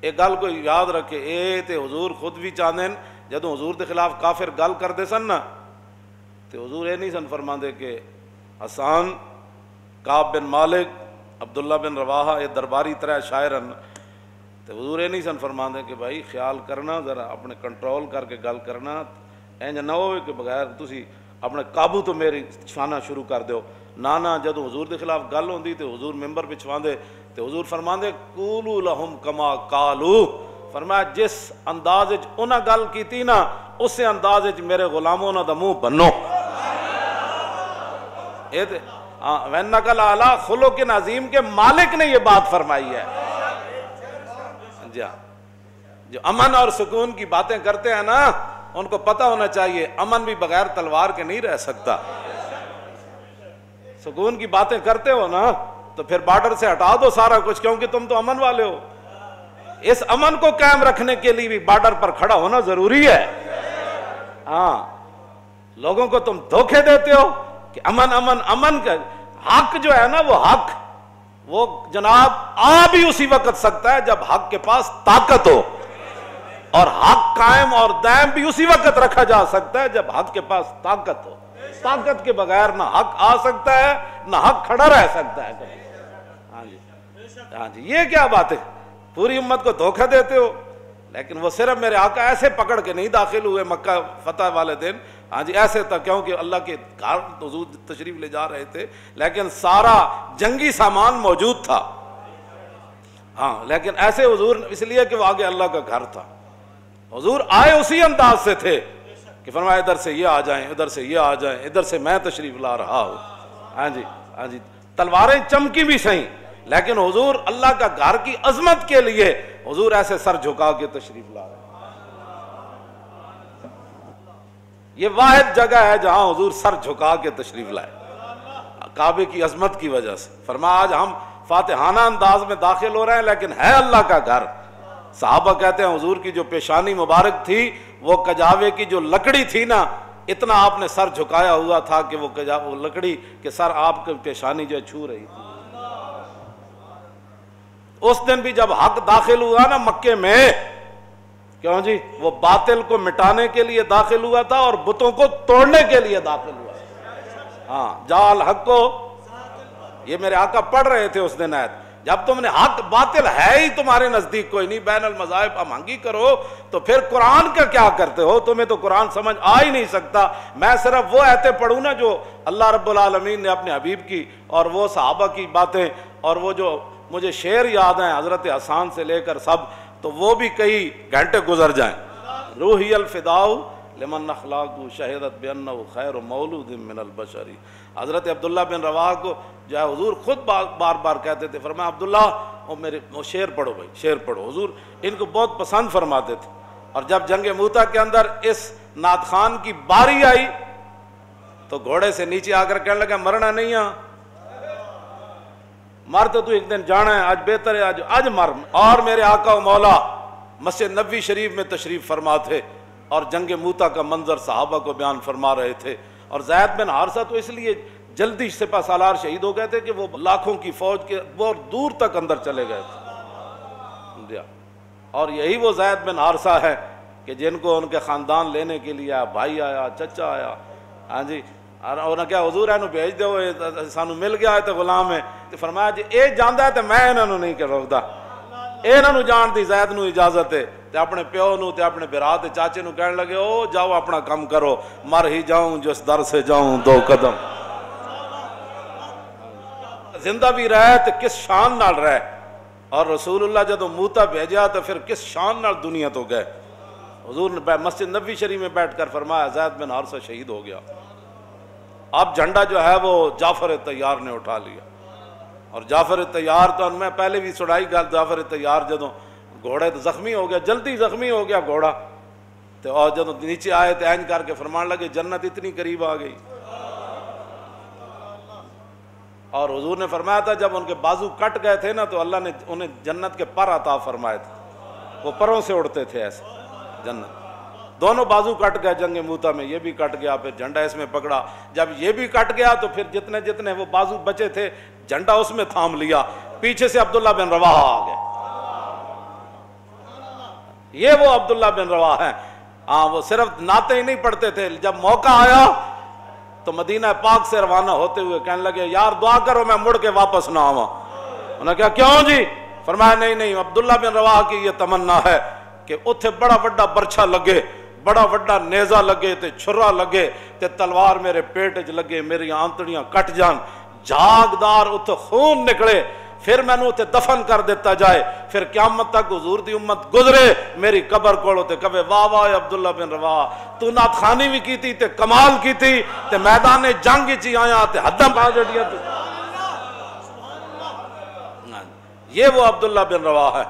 ایک گل کو یاد رکھے، اے تے حضور خود بھی چاہتے ہیں جدوں حضور کے خلاف کافر گل کرتے سن نا تو حضور یہ نہیں سن فرماندے کہ حسان، کعب بن مالک، عبداللہ بن رواحہ یہ درباری طرح شاعر ہیں، تو حضور یہ نہیں سن فرماندے کہ بھائی خیال کرنا، ذرا اپنے کنٹرول کر کے گل کرنا، اینج نہ ہوئے کہ بغیر تسی اپنے قابو تو میری چھانا شروع کر دیو۔ نانا جدوں حضور کے خلاف گل ہوندی تو حضور ممبر پہ چھواندے تو حضور فرماندے قولوا لہم کما قالوا، فرمایا جس انداز وچ انہاں گل کیتی نا اسی انداز وچ میرے غلاموں انہاں دا منہ بنو۔ اے تے وَإِنَّكَ لَعَلَىٰ خُلُقٍ عظیم کے مالک نے یہ بات فرمائی ہے۔ جی ہاں، جو امن اور سکون کی باتیں کرتے ہیں نا ان کو پتہ ہونا چاہیے امن بھی بغیر تلوار کے نہیں رہ سکتا۔ سکون کی باتیں کرتے ہو نا تو پھر بارڈر سے ہٹا دو سارا کچھ، کیونکہ تم تو امن والے ہو۔ اس امن کو قائم رکھنے کے لیے بھی بارڈر پر کھڑا ہونا ضروری ہے۔ ہاں، لوگوں کو تم دھوکے دیتے ہو کہ امن امن امن کا حق جو ہے نا وہ حق وہ جناب آ بھی اسی وقت سکتا ہے جب حق کے پاس طاقت ہو، اور حق قائم اور دائم بھی اسی وقت رکھا جا سکتا ہے جب حق کے پاس طاقت ہو۔ طاقت کے بغیر نہ حق آ سکتا ہے نہ حق کھڑا رہ سکتا ہے۔ ہاں جی، ہاں جی، یہ کیا بات ہے، پوری امت کو دھوکہ دیتے ہو۔ لیکن وہ صرف میرے آقا ایسے پکڑ کے نہیں داخل ہوئے مکہ فتح والے دن، ہاں جی ایسے تھا کیونکہ اللہ کے گھر حضور تشریف لے جا رہے تھے، لیکن سارا جنگی سامان موجود تھا۔ ہاں، لیکن ایسے حضور اس لیے کہ وہ آگے اللہ کا گھر تھا۔ حضور آئے اسی انداز سے تھے کہ فرمایا ادھر سے یہ آ جائیں، ادھر سے یہ آ جائیں، ادھر سے میں تشریف لا رہا ہوں۔ ہاں جی، ہاں جی، تلواریں چمکی بھی صحیح، لیکن حضور اللہ کا گھر کی عظمت کے لیے حضور ایسے سر جھکا کے تشریف لا رہے ہیں۔ یہ واحد جگہ ہے جہاں حضور سر جھکا کے تشریف لائے کعبے کی عظمت کی وجہ سے۔ فرمایا آج ہم فاتحانہ انداز میں داخل ہو رہے ہیں لیکن ہے اللہ کا گھر۔ صحابہ کہتے ہیں حضور کی جو پیشانی مبارک تھی وہ کجاوے کی جو لکڑی تھی نا، اتنا آپ نے سر جھکایا ہوا تھا کہ وہ لکڑی کے سر آپ کی پیشانی جو چھو رہی تھی۔ اس دن بھی جب حق داخل ہوا نا مکے میں، کیوں جی وہ باطل کو مٹانے کے لیے داخل ہوا تھا اور بتوں کو توڑنے کے لیے داخل ہوا۔ ہاں، جال حق کو، یہ میرے آقا پڑھ رہے تھے اس دن آیت، جب تم نے حق باطل ہے ہی تمہارے نزدیک کوئی نہیں، بین المذاہب امہنگی کرو تو پھر قرآن کا کیا کرتے ہو؟ تمہیں تو قرآن سمجھ آ ہی نہیں سکتا۔ میں صرف وہ آیتیں پڑھوں نا جو اللہ رب العالمین نے اپنے حبیب کی اور وہ صحابہ کی باتیں، اور وہ جو مجھے شعر یاد ہیں حضرت حسان سے لے کر سب، تو وہ بھی کئی گھنٹے گزر جائیں۔ روحی الفداء لمن اخلاق شہدت بانہ خیر مولود من البشر۔ حضرت عبداللہ بن رواحہ کو جو ہے حضور خود بار بار کہتے تھے، فرمایا عبداللہ وہ شعر پڑھو بھائی، شعر پڑھو۔ حضور ان کو بہت پسند فرماتے تھے۔ اور جب جنگ موتا کے اندر اس نعت خان کی باری آئی تو گھوڑے سے نیچے آ کر کہنے لگا مرنا نہیں ہے، مر تو ایک دن جانا ہے، آج بہتر ہے آج مر۔ اور میرے آقا و مولا مسجد نبوی شریف میں تشریف فرما تھے اور جنگ موتا کا منظر صحابہ کو بیان فرما رہے تھے۔ اور زید بن حارثہ تو اس لیے جلدی سپہ سالار شہید ہو گئے تھے کہ وہ لاکھوں کی فوج کے بہت دور تک اندر چلے گئے تھے۔ اور یہی وہ زید بن حارثہ ہے کہ جن کو ان کے خاندان لینے کے لیے آیا، بھائی آیا، چچا آیا، ہاں جی، اور کیا حضور اینو بھیج دو، سانو مل گیا ہے تے غلام ہے۔ تے فرمایا جی اے جاندا ہے تے میں انہاں نو نہیں روکدا، انہاں نو جان دی زید نو اجازت ہے۔ تے اپنے پیو نو تے اپنے برا تے چاچے نو کہنے لگے او جاؤ اپنا کام کرو، مر ہی جاؤں جس در سے جاؤں دو قدم۔ زندہ بھی رہے تے کس شان نال رہے، اور رسول اللہ جدو موتا بھیجا تو پھر کس شان نال دنیا تو گئے۔ حضور نے مسجد نبوی شریف میں بیٹھ کر فرمایا زید بن حارثہ شہید ہو گیا۔ اب جھنڈا جو ہے وہ جعفر طیار نے اٹھا لیا، اور جعفر طیار تو میں پہلے بھی سنائی گل، جعفر طیار جدو گھوڑے تو زخمی ہو گیا، جلدی زخمی ہو گیا گھوڑا، تو اور جدو نیچے آئے تو اینج کر کے فرمان لگے جنت اتنی قریب آ گئی۔ اور حضور نے فرمایا تھا جب ان کے بازو کٹ گئے تھے نا تو اللہ نے انہیں جنت کے پر عطا فرمائے تھے، وہ پروں سے اڑتے تھے ایسے جنت۔ دونوں بازو کٹ گئے جنگ موتا میں، یہ بھی کٹ گیا، پھر جھنڈا اس میں پکڑا، جب یہ بھی کٹ گیا تو پھر جتنے جتنے وہ بازو بچے تھے جھنڈا اس میں تھام لیا، پیچھے سے عبداللہ بن رواحہ آ گئے۔ یہ وہ عبداللہ بن رواح ہیں. ہاں وہ صرف نعتیں ہی نہیں پڑھتے تھے, جب موقع آیا تو مدینہ پاک سے روانہ ہوتے ہوئے کہنے لگے یار دعا کرو میں مڑ کے واپس نہ آواں. انہوں نے کہا کیوں جی؟ فرمایا نہیں عبداللہ بن رواح کی یہ تمنا ہے کہ اتھے بڑا وڈا برچھا لگے, بڑا وڈا نیزہ لگے تے چھرا لگے تے تلوار میرے پیٹ وچ لگے, میری آنتڑیاں کٹ جان, جاگدار اتھے خون نکلے, پھر میں نے اتھے دفن کر دیتا جائے, پھر قیامت تک حضور دی امت گزرے میری قبر کولو تے کہے واہ واہ عبداللہ بن رواح تو نعت خوانی بھی کی تھی تے کمال کی تھی تے میدان جنگ چی آیا تے حداں پا جڑیاں تے. یہ وہ عبداللہ بن رواح ہے.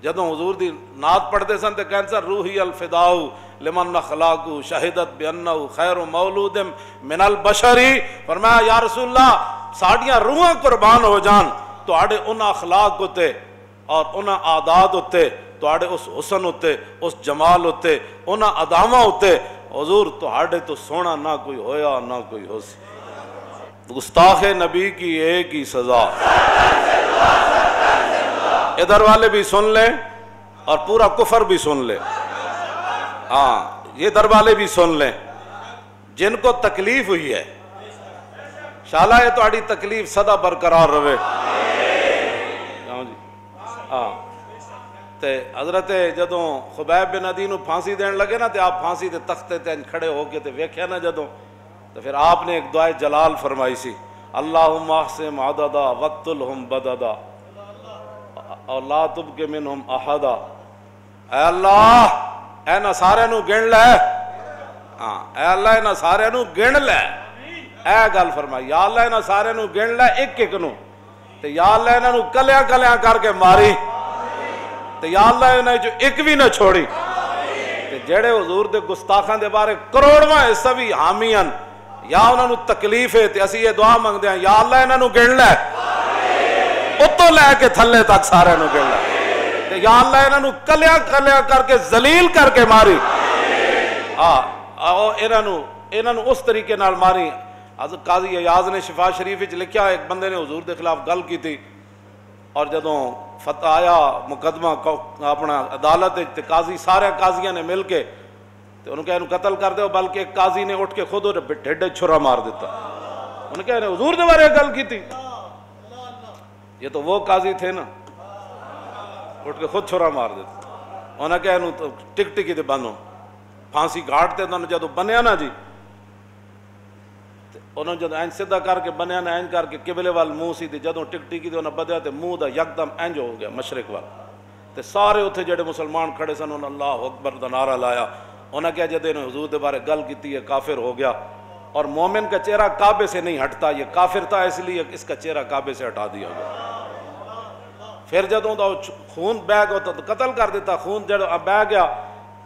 جدوں حضور دی نعت پڑھتے سن تے کہن سن روحی الفداء لمن خلاق شہدت بانہ خیر مولود من البشری. فرمایا یا رسول اللہ ساڑیاں روحاں قربان ہو جان تواڈے انہاں اخلاق ہوتے اور انہاں عادات ہوتے, تواڈے اس حسن ہوتے, اس جمال ہوتے, انہاں ادامہ ہوتے. حضور تواڈے تو سونا نہ کوئی ہویا نہ کوئی ہو سی. گستاخ نبی کی ایک ہی سزا. ادھر والے بھی سن لیں اور پورا کفر بھی سن لیں. ہاں یہ ادھر والے بھی سن لیں جن کو تکلیف ہوئی ہے, شالا یہ تہاڈی تکلیف سدا برقرار رہے. ہاں تے حضرت جدوں خبیب بن عدی نو پھانسی دین لگے نا تے آپ پھانسی دے تختے تے کھڑے ہو کے تے ویکھیا نا جدوں, تو پھر آپ نے ایک دعائے جلال فرمائی سی, اللہم احسم عددا وقتلہم بددا اور لا تبق منہم احدا. اے اللہ اے نا سارے نو گن لے, ہاں اے اللہ اے نا سارے نو گن لے, اے گل فرمائی یا اللہ اے نا سارے نو گن لے ایک ایک نو, تے یا اللہ انہاں نو کلیاں کلیاں کر کے ماری, تے یا اللہ انہاں جو ایک بھی نہ چھوڑی. تے جڑے حضور دے گستاخاں دے بارے کروڑواں حصہ بھی حامی ہن یا انہاں نو تکلیف ہے تے اسی یہ دعا منگدے ہیں یا اللہ انہاں نو گن لے, اتوں لے کے تھلے تک سارے نو گن لے, تے یا اللہ انہاں نو کلیاں کلیاں کر کے ذلیل کر کے ماری. انہاں نو اس طریقے نال ماری. حضرت قاضی ایاز نے شفا شریف وچ لکھیا ایک بندے نے حضور دے خلاف گل کی تھی, اور جدوں فتح آیا مقدمہ اپنا عدالت تے قاضی سارے قاضیاں نے مل کے تے انہوں کہا انہوں قتل کر دو, بلکہ ایک قاضی نے اٹھ کے خود ڈھڈے چھرا مار دیتا. انہوں کہا حضور دے بارے گل کی تھی, یہ تو وہ قاضی تھے نا, اٹھ کے خود چھرا مار دیتا. انہوں نے کہا انہوں ٹک ٹکی تے بنو پھانسی گھاٹ تے انہوں جدوں بنیا نا جی, انہوں جدوں اینج سدھا کر کے بنیا نا اینج کر کے قبلے وال منہ سی تے جدوں ٹک ٹکی تے انہوں بدیا تے منہ دا یکدم اینج ہو گیا مشرق وال, تے سارے اتھے جڑے مسلمان کھڑے سن انہوں اللہ اکبر دا نعرہ لایا. انہوں نے کہا جدے انہوں حضور دے بارے گل کیتی ہے کافر ہو گیا, اور مومن کا چہرہ کعبے سے نہیں ہٹتا, یہ کافر تھا اس لیے اس کا چہرہ کعبے سے ہٹا دیا گیا. پھر جدوں دا خون بہ گیا تو قتل کر دیتا, خون جڑا بہ گیا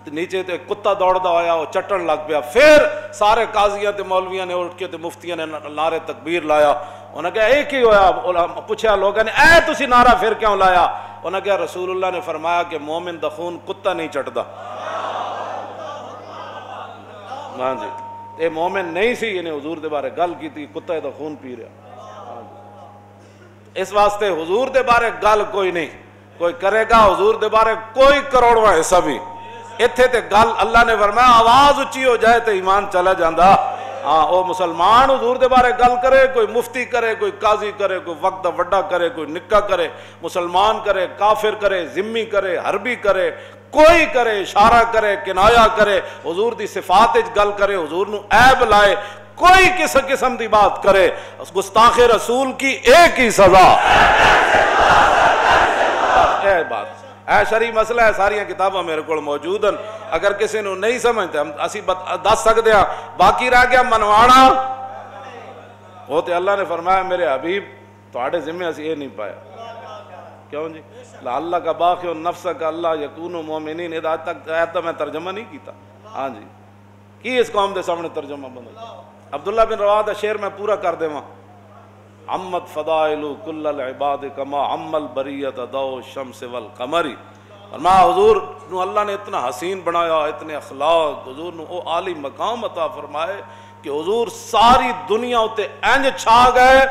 نیچے تے کتا دوڑدا ہویا وہ چٹن لگ پیا. پھر سارے قاضیاں تے مولویاں نے اٹھ کے تے مفتیاں نے نعرے تکبیر لایا. انہوں نے کہا ایک ہی ہویا, پوچھا لوگوں نے اے تسی نعرہ پھر کیوں لایا؟ انہوں نے کہا رسول اللہ نے فرمایا کہ مومن دا خون کتا نہیں چٹدا. ہاں جی اے مومن نہیں سی, انہیں حضور دے بارے گل کی تھی, کتا دا خون پی رہا. اس واسطے حضور دے بارے گل کوئی نہیں کوئی کرے گا, حضور دے بارے کوئی کروڑواں حصہ بھی اتھے تے گل اللہ نے فرمایا آواز اچھی ہو جائے تے ایمان چلا جاندہ. ہاں او مسلمان حضور دے بارے گل کرے, کوئی مفتی کرے, کوئی قاضی کرے, کوئی وقت دا وڈا کرے, کوئی نکا کرے, مسلمان کرے, کافر کرے, ذمی کرے, حربی کرے, کوئی کرے, اشارہ کرے, کنایا کرے, حضور دی صفات اچ گل کرے, حضور نو عیب لائے, کوئی کس قسم دی بات کرے, گستاخ رسول کی ایک ہی سزا. اے بات اے شرعی مسئلہ ہے, ساری کتاباں میرے کو موجود ہیں, اگر کسی نے نہیں سمجھتے ہم اسی دس سکتے ہیں. باقی رہ گیا منوانا, وہ تے اللہ نے فرمایا میرے حبیب تواڈے ذمہ اسی یہ نہیں پایا. کیوں جی؟ اللہ کا باقی نفس کا اللہ یکون مومنین, آج تک آیت تو میں ترجمہ نہیں کیتا. ہاں جی کی اس قوم دے سامنے ترجمہ بندہ. عبداللہ بن رواح دا شعر میں پورا کر دے. عمت فضائل کل العباد کما عم البریت ضوء الشمس والقمر. فرمایا حضور نو اللہ نے اتنا حسین بنایا, اتنے اخلاق, حضور نو او عالی مقام عطا فرمائے کہ حضور ساری دنیا اتے انج چھا گئے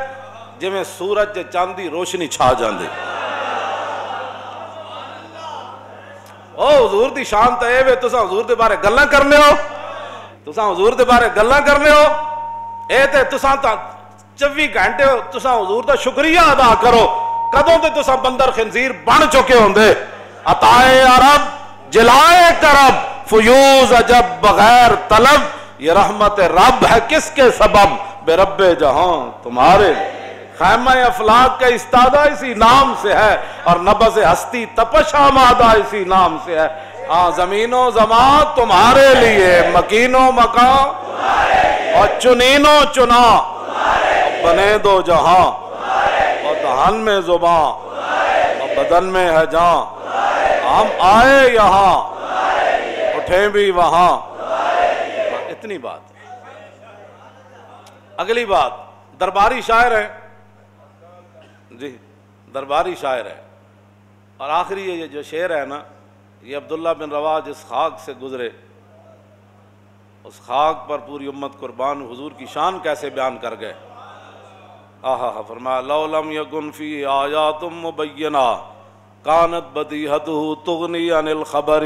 جی میں سورج تے چاند دی روشنی چھا جاندے. او حضور دی شان تے اے وے تساں حضور دے بارے گلاں کرنے ہو، تساں حضور دے بارے گلاں کرنے ہو، اے تے تساں تا 24 گھنٹے تساں حضور دا شکریہ ادا کرو، کدوں تے تساں بندر خنزیر بن چکے ہوندے۔ عطائے عرب جلائے کرب فیوز عجب بغیر طلب، یہ رحمت رب ہے کس کے سبب، بے رب جہاں تمہارے۔ خیمہ افلاک کا استادہ اسی نام سے ہے، اور نبض ہستی تپش آمادہ اسی نام سے ہے۔ ہاں زمین و زمان تمہارے لیے، مکین و مکان اور چنین و چنا، بنے دو جہاں اور دہن میں زباں اور بدن میں ہے جان، ہم آئے یہاں اٹھیں بھی وہاں۔ اتنی بات۔ اگلی بات، درباری شاعر ہے جی، درباری شاعر ہے، اور آخری یہ جو شعر ہے نا، یہ عبداللہ بن رواح جس خاک سے گزرے، اس خاک پر پوری امت قربان، حضور کی شان کیسے بیان کر گئے۔ آہا، فرمایا لو لم یکن فی آیات مبینہ کانت بدیہتہ تغنی عن الخبر۔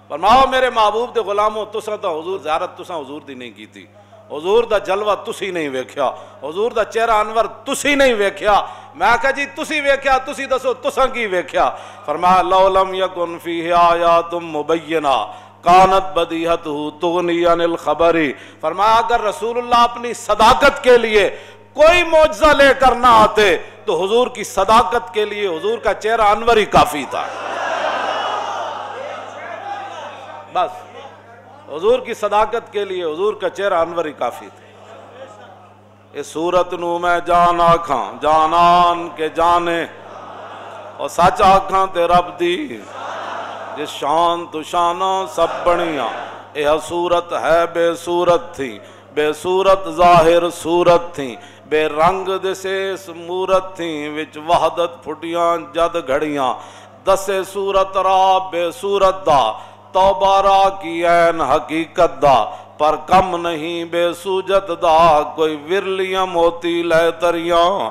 فرماؤ میرے محبوب دے غلاموں، تساں تا حضور زیارت تساں حضور دی نہیں کی تھی، حضور دا جلوہ تسی نہیں ویکھیا، حضور دا چہرہ انور تسی نہیں ویکھیا۔ میں کہا جی تسی ویکھیا، تسی دسو تساں کی ویکھیا۔ فرمایا لو لم یکن فیہ آیات مبینہ کانت بدیہتہ تغنی عن الخبر۔ فرمایا اگر رسول اللہ اپنی صداقت کے لیے کوئی معجزہ لے کر نہ آتے تو حضور کی صداقت کے لیے حضور کا چہرہ انور ہی کافی تھا۔ بس حضور کی صداقت کے لیے حضور کا چہرہ انور ہی کافی تھا۔ اس صورت نو میں جان آکھاں جانان کے جانے، اور سچ آکھاں تے رب دی جس شان تو شاناں سب بڑیاں، یہ صورت ہے بے صورت تھی، بے صورت ظاہر صورت تھی، بے رنگ دسے مورت تھی، وچ وحدت پھٹیاں جد گھڑیاں، دسے صورت را بے صورت دا، توبہ را کی عین حقیقت دا، پر کم نہیں بے سوجت دا، کوئی ورلیاں موتی لے تریاں،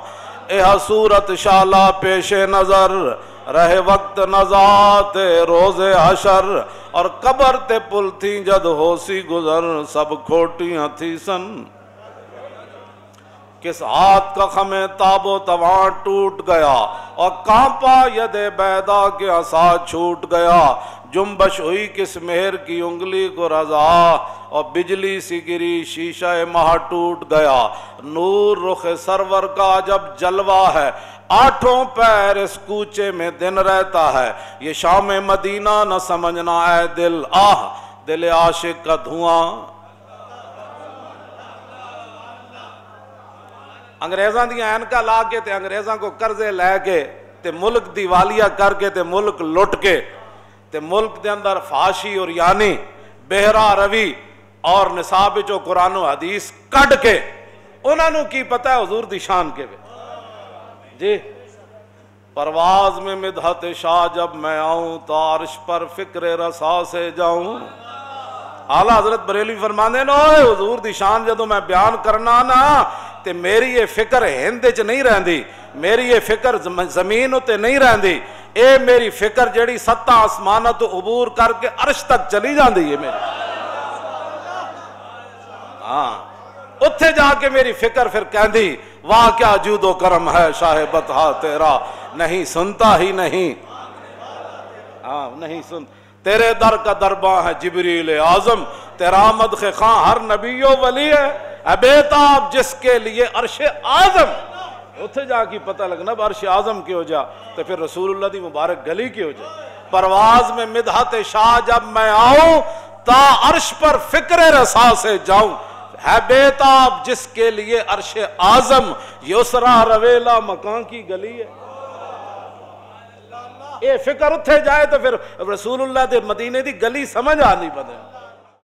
یہ صورت شالا پیش نظر، رہے وقت نزات روز حشر، اور قبر تے پل تھی جد ہو سی گزر، سب کھوٹیاں تھی سن۔ کس ہاتھ کا خمیں تاب و تواں ٹوٹ گیا، اور کانپا ید بیدا کے عصا چھوٹ گیا، جنبش ہوئی کس مہر کی انگلی کو رضا، اور بجلی سی گری شیشہ ماہ ٹوٹ گیا، نور رخ سرور کا جب جلوہ ہے، آٹھوں پیر اس کوچے میں دن رہتا ہے، یہ شام مدینہ نہ سمجھنا اے دل، آہ دل عاشق کا دھواں۔ انگریزاں دی اینکا لا کے تے انگریزاں کو قرضے لے کے تے ملک دیوالیہ کر کے تے ملک لٹ کے تے ملک دے اندر فحاشی اور یعنی بہرا روی اور نصاب جو قرآن و حدیث کڈ کے، انہاں نو کی پتہ ہے حضور دی شان کے وے جی۔ پرواز میں مدحت شاہ جب میں آؤں تو عرش پر فکر رسا سے جاؤں۔ اعلیٰ حضرت بریلوی فرماندے نا حضور دی شان جدوں میں بیان کرنا نا تے میری یہ فکر ہند چ نہیں رہندی، میری یہ فکر زمین تے نہیں رہندی، اے میری فکر جڑی ستاں آسماناں تو عبور کر کے عرش تک چلی جاندی ہے میری۔ ہاں اتھے جا کے میری فکر پھر کہندی واہ کیا جود و کرم ہے شاہ بطحا تیرا، نہیں سنتا ہی نہیں، ہاں نہیں سن، تیرے در کا درباں ہے جبریل اعظم، تیرا مدخ خاں ہر نبی و ولی ہے، اے بیتاب جس کے لیے عرش اعظم۔ اتھے جا کی پتہ لگنا عرش اعظم کی ہو جا تو پھر رسول اللہ دی مبارک گلی کی ہو جا۔ پرواز میں مدحت شاہ جب میں آؤں تا عرش پر فکر رسا سے جاؤں، ہے بیتاب جس کے لیے عرش اعظم، یسرا رویلا مکان کی گلی ہے۔ اے فکر اتھے جائے تو پھر رسول اللہ دے مدینے دی گلی سمجھ آنی بدے۔